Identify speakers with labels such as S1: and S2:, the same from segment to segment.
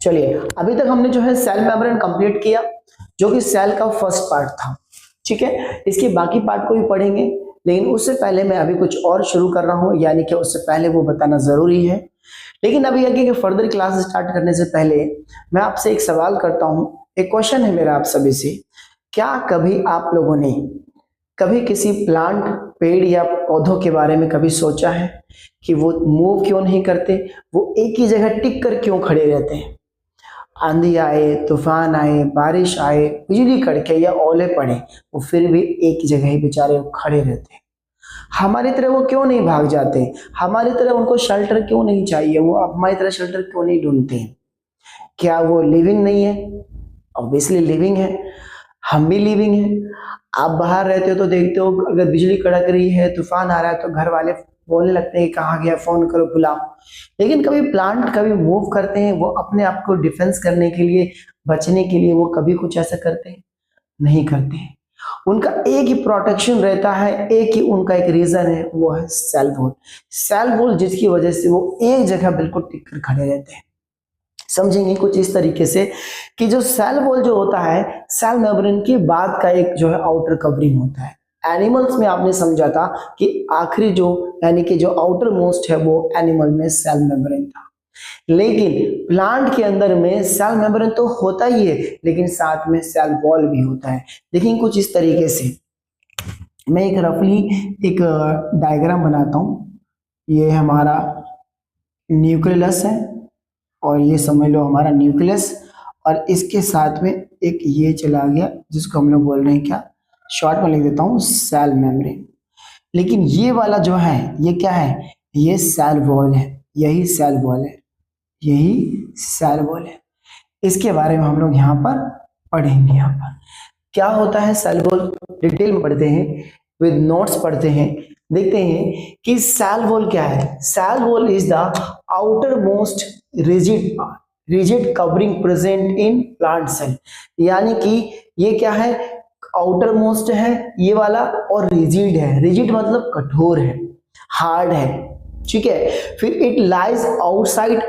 S1: चलिए, अभी तक हमने जो है सेल मेम्ब्रेन कंप्लीट किया, जो कि सेल का फर्स्ट पार्ट था। ठीक है, इसके बाकी पार्ट को भी पढ़ेंगे, लेकिन उससे पहले मैं अभी कुछ और शुरू कर रहा हूं, यानी कि उससे पहले वो बताना जरूरी है। लेकिन अभी आगे के फर्दर क्लास स्टार्ट करने से पहले मैं आपसे एक सवाल करता हूं, एक क्वेश्चन है मेरा आप सभी से। क्या कभी आप लोगों ने कभी किसी प्लांट, पेड़ या पौधों के बारे में कभी सोचा है कि वो मूव क्यों नहीं करते, वो एक ही जगह टिक कर क्यों खड़े रहते हैं? आंधी आए, तूफान आए, बारिश आए, बिजली कड़के या ओले पड़े, वो फिर भी एक ही जगह ही बेचारे वो खड़े रहते हैं। हमारी तरह वो क्यों नहीं भाग जाते? हमारी तरह उनको शेल्टर क्यों नहीं चाहिए? वो हमारी तरह शेल्टर क्यों नहीं ढूंढते हैं? क्या वो लिविंग नहीं है? ऑब्वियसली लिविंग है, हम भी लिविंग है। आप बाहर रहते हो तो देखते हो, अगर बिजली कड़क रही है, तूफान आ रहा है, तो घर वाले बोलने लगते हैं कहाँ गया, फोन करो, बुलाओ। लेकिन कभी प्लांट कभी मूव करते हैं, वो अपने आप को डिफेंस करने के लिए, बचने के लिए वो कभी कुछ ऐसा करते हैं? नहीं करते हैं। उनका एक ही प्रोटेक्शन रहता है, एक ही उनका एक रीजन है, वो है सेल वॉल। सेल वॉल जिसकी वजह से वो एक जगह बिल्कुल टिक कर खड़े रहते हैं। समझेंगे कुछ इस तरीके से कि जो सेल वॉल जो होता है, सेल मेम्ब्रेन के बाद का एक जो है आउटर कवरिंग होता है। एनिमल्स में आपने समझा था कि आखिरी जो, यानी कि जो आउटर मोस्ट है, वो एनिमल में सेल मेम्ब्रेन था। लेकिन प्लांट के अंदर में सेल मेम्ब्रेन तो होता ही है, लेकिन साथ में सेल वॉल भी होता है। देखिए कुछ इस तरीके से मैं एक रफली एक डायग्राम बनाता हूँ। ये हमारा न्यूक्लियस है, और ये समझ लो हमारा न्यूक्लियस, और इसके साथ में एक ये चला गया जिसको हम लोग बोल रहे हैं क्या, शॉर्ट में लिख देता हूँ सेल मेम्ब्रेन। लेकिन ये वाला जो है, ये क्या है? ये सेल वॉल है, यही सेल वॉल है, यही सेल वॉल है। इसके बारे में हम लोग यहाँ पर पढ़ेंगे। यहाँ पर क्या होता है सेल वॉल, डिटेल में पढ़ते हैं, विद नोट्स पढ़ते हैं। देखते हैं कि सेल वॉल क्या है। Cell wall is the outer most rigid covering present in plant cell. यानी कि ये क्या है? आउटर मोस्ट है ये वाला, और रिजिड है। रिजिड मतलब कठोर है, हार्ड है। ठीक है, फिर it lies outside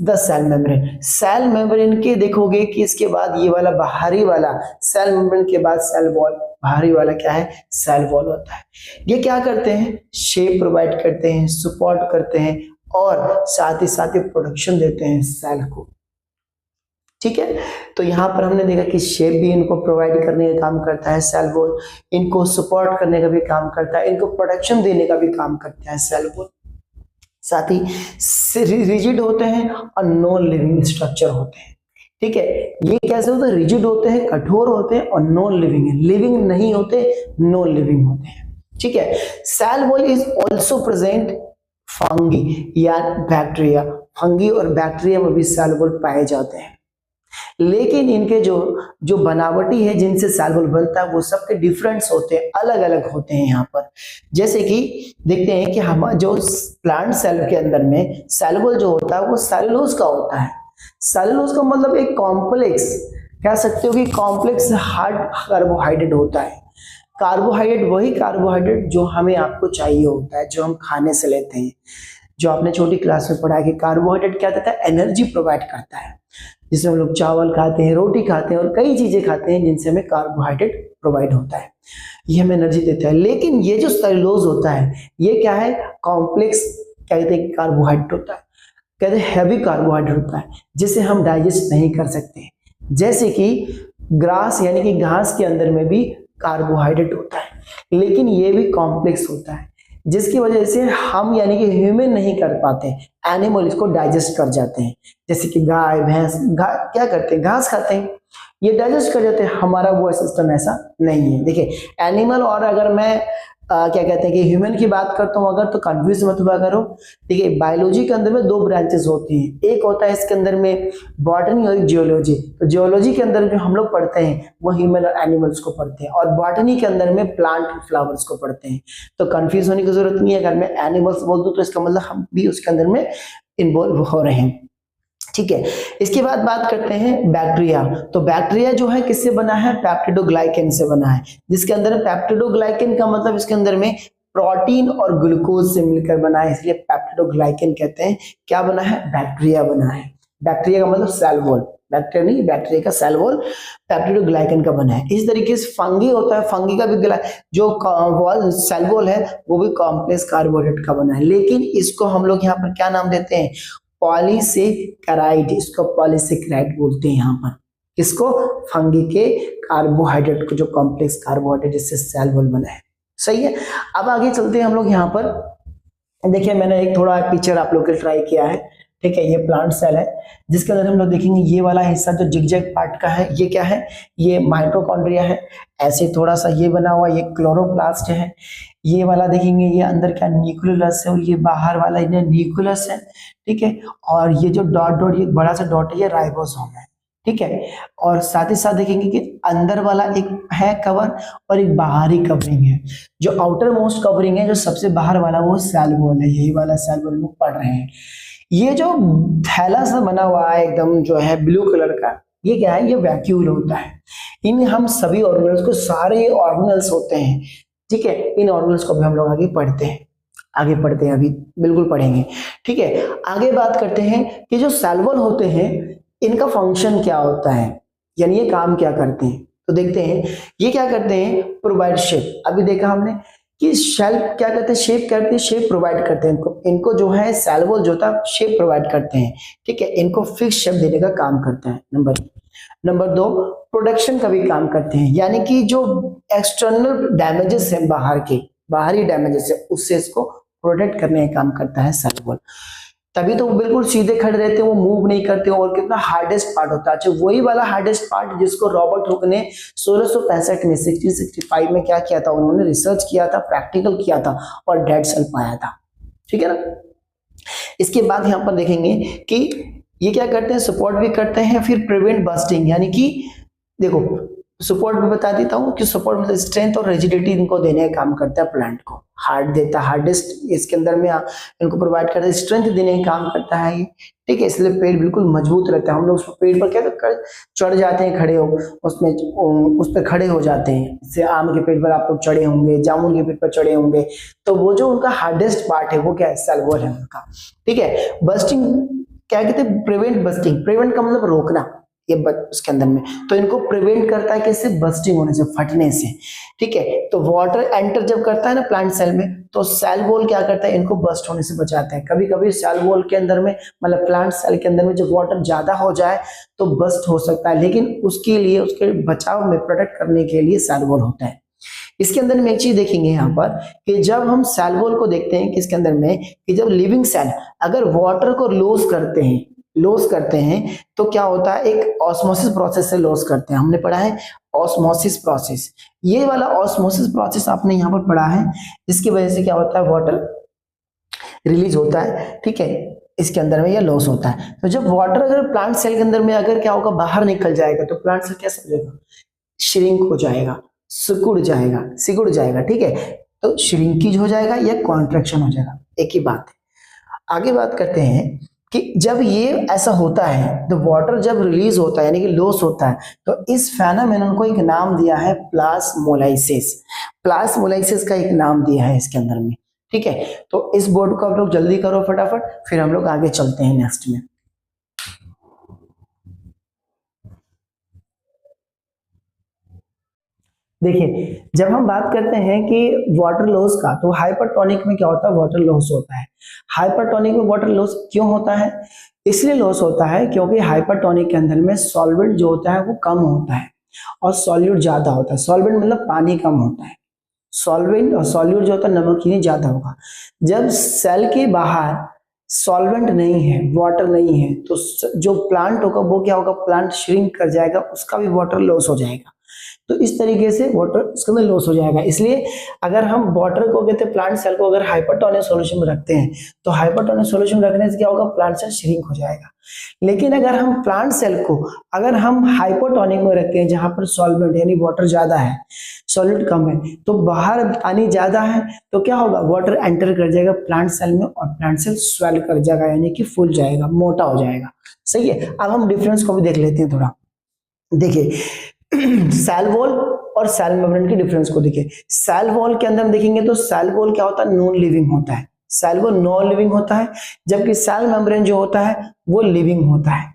S1: the cell membrane. Cell membrane के देखोगे कि इसके बाद ये वाला बाहरी वाला, सेल मेम्ब्रेन के बाद सेल वॉल, बाहरी वाला क्या है? सेल वॉल होता है। ये क्या करते हैं? शेप प्रोवाइड करते हैं, सपोर्ट करते हैं, और साथ ही प्रोटेक्शन देते हैं सेल को। ठीक है, तो यहाँ पर हमने देखा कि शेप भी इनको प्रोवाइड करने का काम करता है सेल वॉल, इनको सपोर्ट करने का भी काम करता है, इनको प्रोटेक्शन देने का भी काम करता है सेल वॉल। साथ ही रिजिड होते हैं और नॉन लिविंग स्ट्रक्चर होते हैं। ठीक है, ये कैसे होते हैं? रिजिड होते हैं, कठोर होते हैं, और नॉन लिविंग है। लिविंग नहीं होते, नॉन लिविंग होते हैं। ठीक है, cell wall is also present fungi या बैक्टीरिया। फंगी और बैक्टीरिया में भी सेल वॉल पाए जाते हैं। लेकिन इनके जो जो बनावटी है, जिनसे सेल वॉल बनता है, वो सबके डिफरेंट्स होते हैं, अलग अलग होते हैं। यहाँ पर जैसे कि देखते हैं कि हम जो प्लांट सेल के अंदर में सेल वॉल जो होता है, वो सेलुलोज का होता है। सेलुलोज का मतलब एक कॉम्प्लेक्स, कह सकते हो कि कॉम्प्लेक्स हार्ड कार्बोहाइड्रेट होता है। कार्बोहाइड्रेट वही कार्बोहाइड्रेट जो हमें आपको चाहिए होता है, जो हम खाने से लेते हैं। जो आपने छोटी क्लास में पढ़ा है कि कार्बोहाइड्रेट क्या देता है? एनर्जी प्रोवाइड करता है। जिसमें हम लोग चावल खाते हैं, रोटी खाते हैं, और कई चीजें खाते हैं जिनसे हमें कार्बोहाइड्रेट प्रोवाइड होता है, ये हमें एनर्जी देता है। लेकिन ये जो सेलुलोज होता है, ये क्या है? कॉम्प्लेक्स, क्या कहते हैं, कार्बोहाइड्रेट होता है। कहते हैं हैवी कार्बोहाइड्रेट होता है, जिसे हम डाइजेस्ट नहीं कर सकते। जैसे कि ग्रास यानी कि घास के अंदर में भी कार्बोहाइड्रेट होता है, लेकिन ये भी कॉम्प्लेक्स होता है, जिसकी वजह से हम यानी कि ह्यूमन नहीं कर पाते, एनिमल इसको डाइजेस्ट कर जाते हैं। जैसे कि गाय, भैंस क्या करते हैं? घास खाते हैं, ये डाइजेस्ट कर जाते हैं। हमारा वो सिस्टम ऐसा नहीं है। देखिए, एनिमल और अगर मैं क्या कहते हैं कि ह्यूमन की बात करता हूँ अगर, तो कंफ्यूज मत हुआ करो। देखिए, बायोलॉजी के अंदर में दो ब्रांचेस होती हैं। एक होता है इसके अंदर में बॉटनी और जियोलॉजी। तो जियोलॉजी के अंदर जो हम लोग पढ़ते हैं वो ह्यूमन और एनिमल्स को पढ़ते हैं, और बॉटनी के अंदर में प्लांट और फ्लावर्स को पढ़ते हैं। तो कंफ्यूज होने की जरूरत नहीं है। अगर मैं एनिमल्स बोल दूं तो इसका मतलब हम भी उसके अंदर में इन्वॉल्व हो रहे हैं। ठीक है, इसके बाद बात करते हैं बैक्टीरिया। तो बैक्टीरिया जो है किससे बना है? पेप्टिडोग्लाइकेन से बना है, जिसके अंदर पेप्टिडोग्लाइकेन का मतलब इसके अंदर में प्रोटीन और ग्लूकोज से मिलकर बना है, इसलिए पेप्टिडोग्लाइकेन कहते हैं। क्या बना है? बैक्टीरिया बना है। बैक्टीरिया का मतलब सेल वॉल, बैक्टीरिया नहीं, बैक्टीरिया का सेल वॉल पेप्टिडोग्लाइकन का बना है। इस तरीके से फंगी होता है, फंगी का भी जो वॉल सेल वॉल है वो भी कॉम्प्लेक्स कार्बोहाइड्रेट का बना है, लेकिन इसको हम लोग यहाँ पर क्या नाम देते हैं, पॉलीसेकेराइड, इसको पॉलीसेकेराइड बोलते हैं यहाँ पर, इसको फंगी के कार्बोहाइड्रेट को, जो कॉम्प्लेक्स कार्बोहाइड्रेट जिससे सेल वॉल बना है। सही है, अब आगे चलते हैं हम लोग यहाँ पर। देखिए मैंने एक थोड़ा पिक्चर आप लोग के ट्राई किया है, ठीक है, ये प्लांट सेल है जिसके अंदर हम लोग देखेंगे ये वाला हिस्सा जो जिगजैग पार्ट का है, ये क्या है, ये माइटोकॉन्ड्रिया है, ऐसे थोड़ा सा ये बना हुआ, ये क्लोरोप्लास्ट है, ये वाला देखेंगे ये अंदर क्या न्यूक्लियस है, और ये बाहर वाला ये न्यूक्लियस है, ठीक है, और ये जो डॉट डॉट ये बड़ा सा डॉट है ये राइबोसोम है, ठीक है, और साथ ही साथ देखेंगे कि अंदर वाला एक है कवर और एक बाहरी कवरिंग है, जो आउटर मोस्ट कवरिंग है, जो सबसे बाहर वाला वो सेल वॉल है, यही वाला सेल वॉल लोग पढ़ रहे हैं। ये जो थैला सा बना हुआ है एकदम जो है ब्लू कलर का, ये क्या है, ये वैक्यूल होता है। इन हम सभी ऑर्गेनल्स को, सारे ऑर्गेनल्स होते हैं, ठीक है, इन ऑर्गेनल्स को भी हम लोग आगे पढ़ते हैं, अभी बिल्कुल पढ़ेंगे, ठीक है। आगे बात करते हैं कि जो सेल वॉल होते हैं इनका फंक्शन क्या होता है, यानी ये काम क्या करते हैं, तो देखते हैं ये क्या करते हैं, प्रोवाइड शेप। अभी देखा हमने कि शेल क्या करते हैं, शेप करते हैं, शेप प्रोवाइड करते हैं, इनको जो है सेल वॉल जो होता है शेप प्रोवाइड करते हैं, ठीक है, इनको फिक्स शेप देने का काम करता है, नंबर 2 प्रोडक्शन का भी काम करते हैं, यानी कि जो एक्सटर्नल डैमेजेस हैं, बाहरी डैमेजेस है, उससे इसको प्रोटेक्ट करने का काम करता है सेल वॉल। तभी तो वो बिल्कुल सीधे खड़े रहते हैं, वो मूव नहीं करते, और कितना हार्डेस्ट पार्ट होता है। अच्छा, वही वाला हार्डेस्ट पार्ट जिसको रॉबर्ट हुक ने 1665 में 1665 में क्या किया था, उन्होंने रिसर्च किया था, प्रैक्टिकल किया था और डेड सेल पाया था, ठीक है ना। इसके बाद यहाँ पर देखेंगे कि ये क्या करते हैं, सपोर्ट भी करते हैं, फिर प्रिवेंट बस्टिंग, यानी कि देखो सपोर्ट भी बता देता हूँ कि सपोर्ट मतलब स्ट्रेंथ और रिजिडिटी इनको देने का काम करता है, प्लांट को हार्ड देता है, हार्डेस्ट इसके अंदर में इनको प्रोवाइड करता है, स्ट्रेंथ देने का काम करता है ये, ठीक है, इसलिए पेड़ बिल्कुल मजबूत रहता है। हम लोग उस पेड़ पर क्या चढ़ जाते हैं, खड़े हो उसमें उस पर खड़े हो जाते हैं, जैसे आम के पेड़ पर आप लोग चढ़े होंगे, जामुन के पेड़ पर चढ़े होंगे, तो वो जो उनका हार्डेस्ट पार्ट है वो क्या है, सेल वॉल है उनका, ठीक है। बस्टिंग क्या कहते हैं, प्रिवेंट बस्टिंग, प्रिवेंट का मतलब रोकना, ये उसके अंदर में, तो इनको प्रिवेंट करता है कैसे, बस्टिंग होने से, फटने से, ठीक है। तो वाटर एंटर जब करता है ना प्लांट सेल में, तो सेल वॉल क्या करता है, इनको बस्ट होने से बचाता है। कभी कभी सेल वॉल के अंदर में, मतलब प्लांट सेल के अंदर में जब वाटर ज्यादा हो जाए तो बस्ट हो सकता है, लेकिन उसके लिए, उसके बचाव में, प्रोटेक्ट करने के लिए सेल वॉल होता है। इसके अंदर में एक चीज देखेंगे यहाँ पर कि जब हम सेल वॉल को देखते हैं, किसके अंदर में, कि जब लिविंग सेल अगर वाटर को लॉस करते हैं तो क्या होता है, एक ऑस्मोसिस प्रोसेस से लॉस करते हैं, हमने पढ़ा है ऑस्मोसिस प्रोसेस, ये वाला ऑस्मोसिस प्रोसेस आपने यहाँ पर पढ़ा है, जिसकी वजह से क्या होता है, वाटर रिलीज होता है, ठीक है, इसके अंदर में ये लॉस होता है। तो जब वाटर अगर प्लांट सेल के अंदर में अगर क्या होगा, बाहर निकल जाएगा, तो प्लांट सेल क्या समझेगा, श्रिंक हो जाएगा, सिकुड़ जाएगा, ठीक है, तो श्रिंकेज हो जाएगा या कॉन्ट्रैक्शन हो जाएगा, एक ही बात है। आगे बात करते हैं कि जब ये ऐसा होता है, तो वाटर जब रिलीज होता है यानी कि लॉस होता है, तो इस फेनोमेनन को एक नाम दिया है प्लाज्मोलाइसिस, का एक नाम दिया है इसके अंदर में, ठीक है। तो इस बोर्ड को आप लोग जल्दी करो फटाफट, फिर हम लोग आगे चलते हैं नेक्स्ट में। देखिए जब हम बात करते हैं कि वाटर लॉस का, तो हाइपरटोनिक में क्या होता है, वाटर लॉस होता है। हाइपरटोनिक में वाटर लॉस क्यों होता है, इसलिए लॉस होता है क्योंकि हाइपरटोनिक के अंदर में सॉल्वेंट जो होता है वो कम होता है और सॉल्यूट ज्यादा होता है। सॉल्वेंट मतलब पानी कम होता है, सॉल्वेंट और सॉल्यूट जो होता है नमकीनी ज्यादा होगा। जब सेल के बाहर सॉल्वेंट नहीं है, वाटर नहीं है, तो जो प्लांट होगा वो क्या होगा, प्लांट श्रिंक कर जाएगा, उसका भी वाटर लॉस हो जाएगा। तो इस तरीके से वाटर इसके अंदर लॉस हो जाएगा। इसलिए अगर हम वाटर को कहते हैं, प्लांट सेल को अगर हाइपरटोनिक सॉल्यूशन में रखते हैं, तो हाइपरटोनिक सॉल्यूशन में रखने से क्या होगा, प्लांट सेल श्रिंक हो जाएगा। लेकिन अगर हम प्लांट सेल को अगर हम हाइपोटोनिक में रखते हैं, जहां पर सॉल्वेंट यानी वाटर ज्यादा है, सॉल्यूट कम है, तो बाहर पानी ज्यादा है, तो क्या होगा, वाटर एंटर कर जाएगा प्लांट सेल में और प्लांट सेल स्वेल कर जाएगा, यानी कि फूल जाएगा, मोटा हो जाएगा। सही है। अब हम डिफरेंस को भी देख लेते हैं थोड़ा। देखिए सेल वॉल और सेल मेम्ब्रेन के डिफरेंस को देखिए। सेल वॉल के अंदर हम देखेंगे तो सेल वॉल क्या होता है, नॉन लिविंग होता है। सेल वॉल नॉन लिविंग होता है, जबकि सेल मेम्ब्रेन जो होता है वो लिविंग होता है।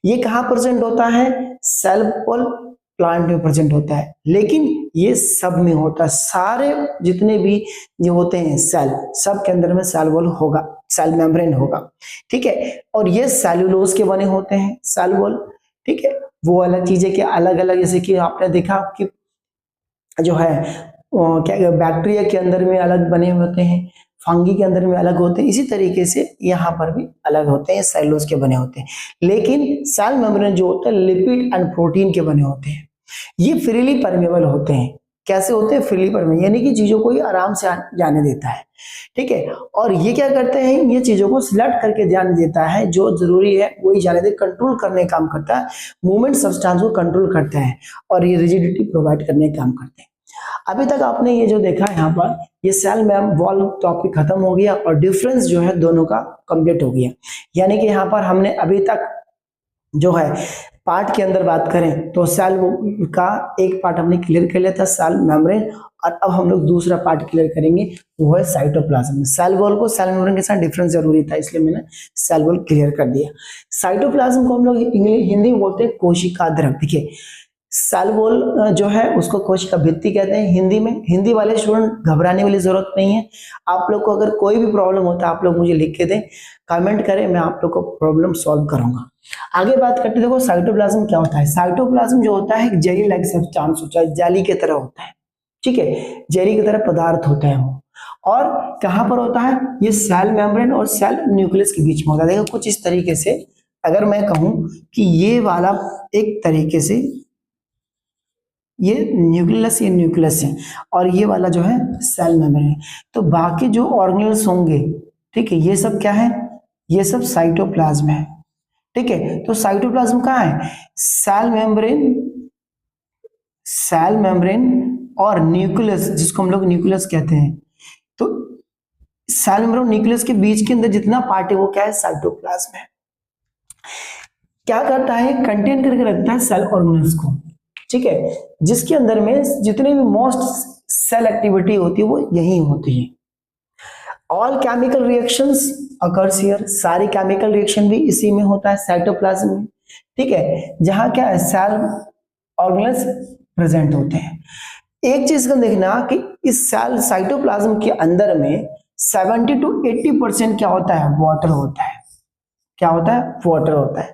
S1: ये कहाँ प्रेजेंट होता है? सेल वॉल प्लांट में प्रेजेंट होता है, लेकिन ये सब में होता है। सारे जितने भी जो होते हैं सेल, सब के अंदर में सेल वॉल होगा, सेल मेम्ब्रेन होगा, ठीक है। और ये सेलुलोज के बने होते हैं सेल वॉल, ठीक है। वो अलग चीजें के अलग अलग, जैसे कि आपने देखा कि जो है क्या बैक्टीरिया के अंदर में अलग बने होते हैं, फंगी के अंदर में अलग होते हैं, इसी तरीके से यहाँ पर भी अलग होते हैं, सेलुलोज के बने होते हैं। लेकिन सेल मेम्ब्रेन जो होता है लिपिड एंड प्रोटीन के बने होते हैं। ये फ्रीली परमेबल होते हैं। कैसे होते हैं? फ्रीली परमेबल, यानी कि चीजों को ही आराम से जाने देता है, ठीक है। और ये क्या करते हैं? ये चीजों को सिलेक्ट करके जाने देता है, जो जरूरी है वही जाने दे, कंट्रोल करने का काम करता है, मूवमेंट सब्सटेंस को कंट्रोल करता है, और ये रिजिडिटी प्रोवाइड करने का काम करते हैं। अभी तक आपने ये जो देखा यहाँ पर, ये सेल वॉल टॉपिक खत्म हो गया और डिफरेंस जो है दोनों का कंप्लीट हो गया। यानी कि यहाँ पर हमने अभी तक जो है पार्ट के अंदर बात करें तो सेल का एक पार्ट हमने क्लियर कर लिया था, सेल मेम्ब्रेन, और अब हम लोग दूसरा पार्ट क्लियर करेंगे, वो है साइटोप्लाज्म। सेल वॉल को सेल मेम्ब्रेन के साथ डिफरेंस जरूरी था, इसलिए मैंने सेल वॉल क्लियर कर दिया। साइटोप्लाज्म को हम लोग हिंदी में बोलते हैं कोशिका द्रक। देखिए सेल वॉल जो है उसको कोशिका भित्ति कहते हैं हिंदी में। हिंदी वाले स्टूडेंट घबराने वाली जरूरत नहीं है। आप लोग को अगर कोई भी प्रॉब्लम होता है आप लोग मुझे लिख के दें, कमेंट करें, मैं आप लोग को प्रॉब्लम सॉल्व करूंगा। आगे बात करते देखो साइटोप्लाज्म क्या होता है। साइटोप्लाज्म जो होता है एक जेली लाइक सब्सटेंस होता है, जाली की तरह होता है, ठीक है, जेली की तरह पदार्थ होता है वो। और कहां पर होता है? ये सेल मेम्ब्रेन और सेल न्यूक्लियस के बीच में होता है। देखो कुछ इस तरीके से, अगर मैं कहूं कि ये वाला एक तरीके से ये न्यूक्लियस, ये न्यूक्लियस है, और ये वाला जो है सेल मेम्ब्रेन है। तो बाकी जो ऑर्गेनेल्स होंगे, ठीक है, ये सब क्या है? ये सब साइटोप्लाज्म है, ठीक है। तो साइटोप्लाज्म कहाँ है? सेल मेम्ब्रेन और न्यूक्लियस, जिसको हम लोग न्यूक्लियस कहते हैं। तो सेल मेम्ब्रेन न्यूक्लियस के बीच के अंदर जितना पार्ट है वो क्या है? साइटोप्लाज्म है। क्या करता है? कंटेन करके रखता है सेल ऑर्गेनेल्स को, ठीक है, जिसके अंदर में जितने भी मोस्ट सेल एक्टिविटी होती है वो यही होती है। All chemical reactions occurs here, सारी केमिकल रिएक्शन भी इसी में होता है, साइटोप्लाज्म में, ठीक है, जहां क्या है? सेल ऑर्गेनेल्स प्रेजेंट होते हैं। एक चीज का देखना कि इस सेल साइटोप्लाज्म के अंदर में 70 to 80% क्या होता है? वाटर होता है। क्या होता है? वाटर होता है,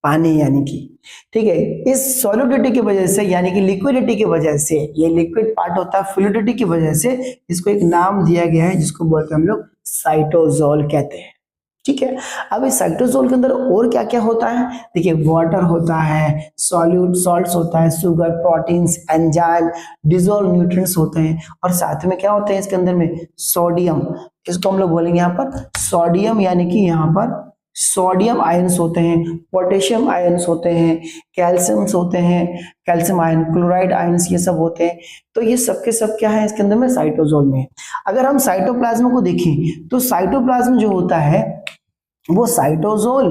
S1: पानी, यानी कि, ठीक है। इस सॉलिडिटी की वजह से, यानी कि लिक्विडिटी की वजह से, ये लिक्विड पार्ट होता है, फ्लूइडिटी की वजह से इसको एक नाम दिया गया है, जिसको बोलते हैं हम लोग साइटोजोल कहते हैं, ठीक है। अब इस साइटोजोल के अंदर और क्या क्या होता है? देखिए वाटर होता है, सॉल्यूट सॉल्ट्स होता है, sugar, proteins, enzyme, dissolve nutrients होते हैं, और साथ में क्या होते हैं इसके अंदर में? सोडियम, इसको हम लोग बोलेंगे यहाँ पर सोडियम, यानी कि यहाँ पर सोडियम आयंस होते हैं, पोटेशियम आयंस होते हैं, कैल्शियम्स होते हैं, कैल्शियम आयन, क्लोराइड आयंस, ये सब होते हैं। तो ये सब के सब क्या है इसके अंदर में? साइटोजोल में। अगर हम साइटोप्लाज्म को देखें तो साइटोप्लाज्म जो होता है वो साइटोजोल,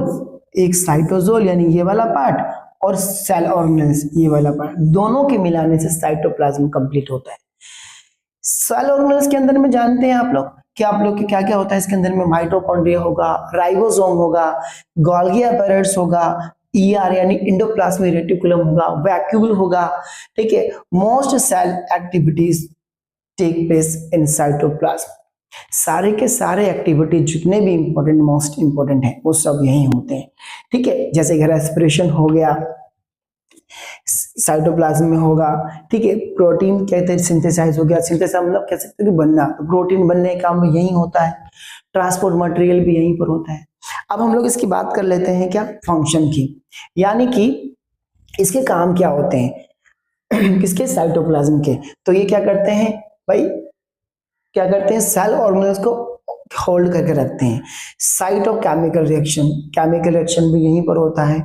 S1: एक साइटोजोल यानी ये वाला पार्ट, और सेल ऑर्गेनेल्स ये वाला पार्ट, दोनों के मिलाने से साइटोप्लाज्म कंप्लीट होता है। सेल ऑर्गेनेल्स के अंदर में जानते हैं आप लोग कि आप लोग के क्या क्या होता है इसके अंदर में? माइटोकॉन्ड्रिया होगा, राइबोसोम होगा, गोल्गी अपैरेट्स होगा, ईआर यानी एंडोप्लाज्मिक रेटिकुलम होगा, वैक्यूल होगा, ठीक है। Most cell activities take place in cytoplasm. सारे के सारे एक्टिविटी जितने भी इंपॉर्टेंट, मोस्ट इंपॉर्टेंट है, वो सब यही होते हैं, ठीक है। जैसे कि रेस्पिरेशन हो गया, साइटोप्लाज्म में होगा, ठीक है। प्रोटीन कहते हैं सिंथेसाइज हो गया, सिंथेसाइज मतलब कह सकते हैं कि बनना, तो प्रोटीन बनने का काम यही होता है। ट्रांसपोर्ट मटेरियल भी यहीं पर होता है। अब हम लोग इसकी बात कर लेते हैं क्या? फंक्शन की, यानी कि इसके काम क्या होते हैं किसके? साइटोप्लाज्म के। तो ये क्या करते हैं भाई? क्या करते हैं? सेल ऑर्गेनेल्स को होल्ड करके रखते हैं। साइट ऑफ केमिकल रिएक्शन भी यहीं पर होता है।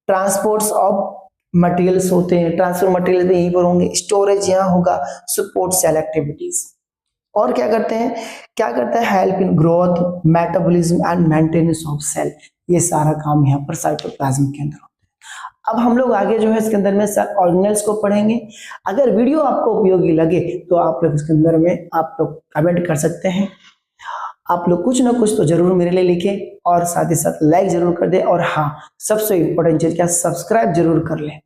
S1: ट्रांसपोर्ट्स ऑफ मटेरियल्स होते हैं, ट्रांसफर मटेरियल भी यहीं पर होंगे, स्टोरेज यहाँ होगा, सपोर्ट सेल एक्टिविटीज। और क्या करते हैं? क्या करता है? Help in growth, metabolism and maintenance of cell. ये सारा काम यहाँ पर साइटोप्लाज्म के अंदर होता है। अब हम लोग आगे जो है इसके अंदर में सेल ऑर्गेनेल्स को पढ़ेंगे। अगर वीडियो आपको उपयोगी लगे तो आप लोग इसके अंदर में आप लोग कमेंट कर सकते हैं। आप लोग कुछ ना कुछ तो जरूर मेरे लिए लिखें और साथ ही साथ लाइक जरूर कर दें, और हाँ, सबसे इम्पोर्टेंट चीज क्या, सब्सक्राइब जरूर कर लें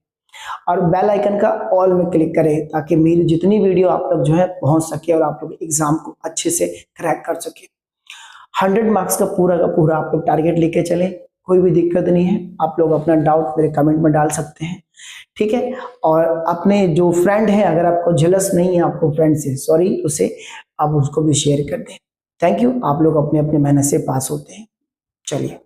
S1: और बेल आइकन का ऑल में क्लिक करें ताकि मेरी जितनी वीडियो आप लोग जो है पहुंच सके और आप लोग एग्जाम को अच्छे से क्रैक कर सके। 100 मार्क्स का पूरा आप लोग टारगेट लेके चले, कोई भी दिक्कत नहीं है। आप लोग अपना डाउट मेरे कमेंट में डाल सकते हैं, ठीक है। और अपने जो फ्रेंड है, अगर आपको जेलस नहीं है आपको फ्रेंड से, सॉरी, उसे आप उसको भी शेयर कर दें। Thank you. आप लोग अपने अपने मेहनत से पास होते हैं। चलिए।